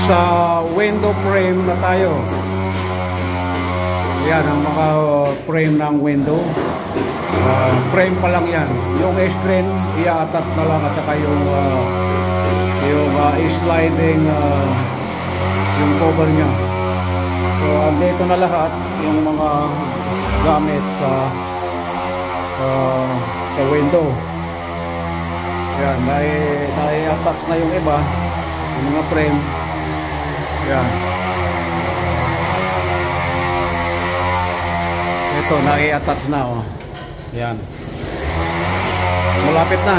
Sa window frame na tayo. Yan ang mga frame ng window. Frame pa lang yan. Yung screen i-attach na lang at saka yung sliding yung cover nya. So andito na lahat yung mga gamit sa window. Yan, nai-attach na yung iba, yung mga frame. Yan. Ito, nai-attach na, oh. Yan. Malapit na.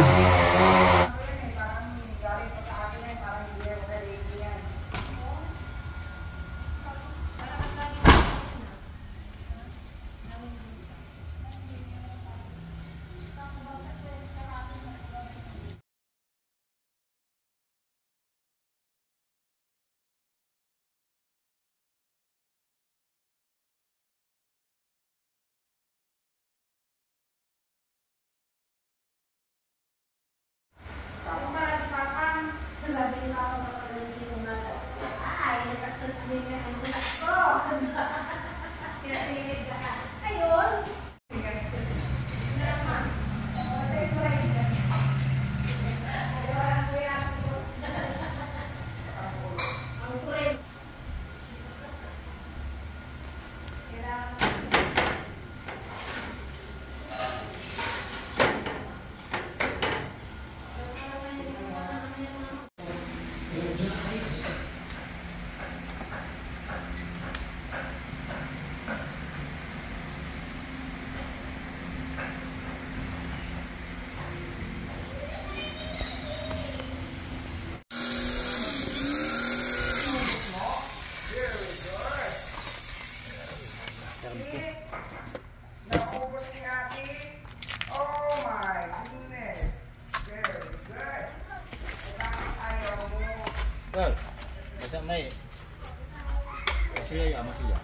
Masa may masih ya masih ya.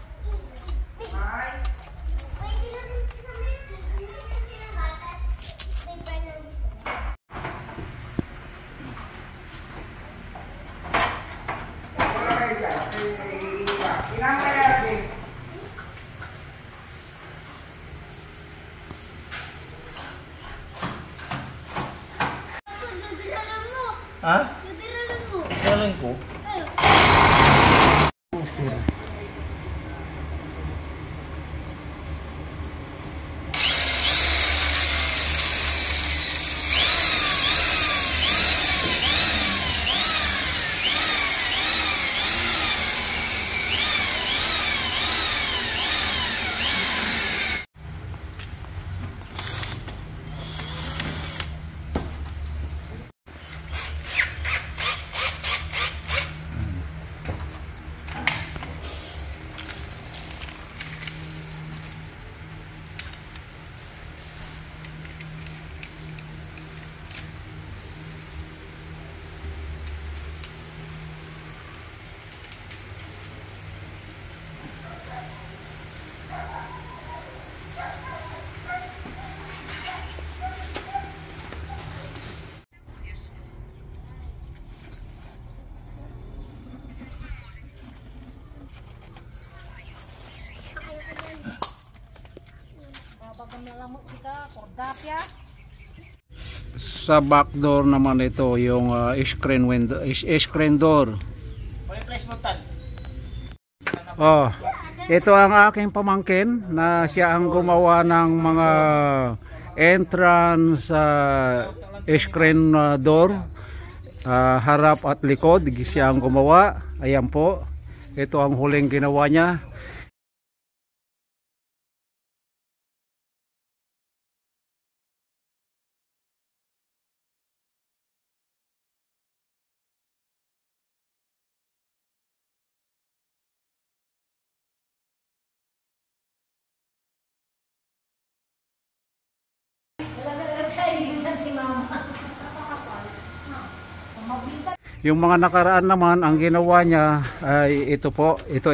Hah? Jalan ko. Sa back door naman ito yung screen window, screen door. Oh, ito ang aking pamangkin na siya ang gumawa ng mga entrance screen door, harap at likod. Siya ang gumawa. Ayan po. Ito ang huling ginawa niya. Yung mga nakaraan naman, ang ginawa niya ay ito po, ito.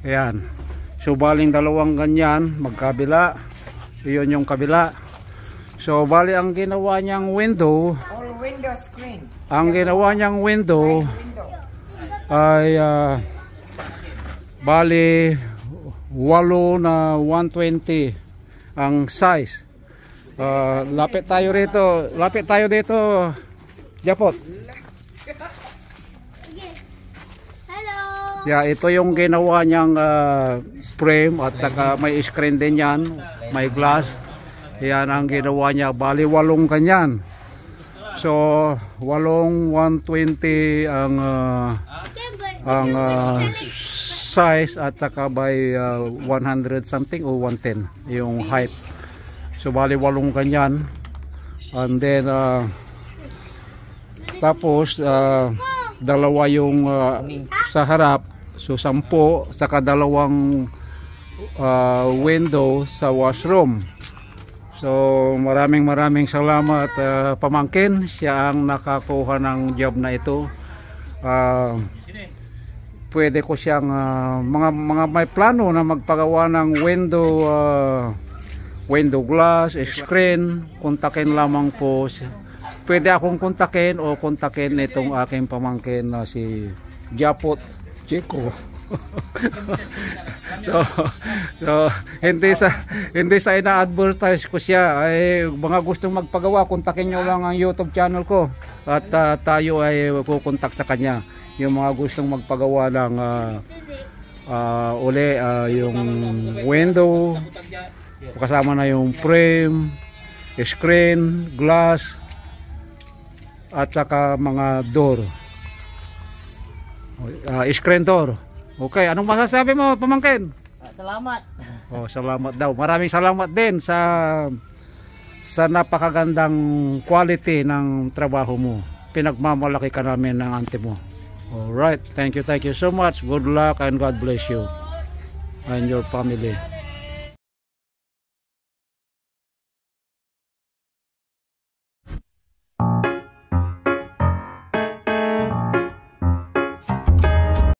Ayan. So baling dalawang ganyan, magkabila. Iyon yung kabila. So bali ang ginawa niyang window, all window screen. Ang ginawa niyang window, ay bali 8 na 120 ang size. Lapit tayo dito, Japot. Hello. Yeah, ito yung ginawa niyang frame at saka may screen din yan, may glass. Yan ang ginawa niya, bali 8 kanyan. So 8 120 ang size at saka by 100 something o 110 yung height. So bali 8 kanyan. And then tapos dalawa yung sa harap, so 10, saka 2 window sa washroom. So maraming salamat pamangkin, siya ang nakakuha ng job na ito. Pwede ko siyang mga may plano na magpagawa ng window glass, screen, kontakin lamang po. Pwede akong kontakin o kontakin itong aking pamangkin na si Japot Chico. so hindi sa ina-advertise ko siya, ay mga gustong magpagawa, kontakin nyo lang ang YouTube channel ko at tayo ay pupuntak sa kanya. Yung mga gustong magpagawa ng yung window, kasama na yung frame, screen, glass at saka mga door, screen door. Okay, anong masasabi mo, pamangkin? Salamat. Oh, salamat daw. Maraming salamat din sa napakagandang quality ng trabaho mo. Pinagmamalaki ka namin ng ante mo. All right, thank you so much. Good luck and God bless you and your family.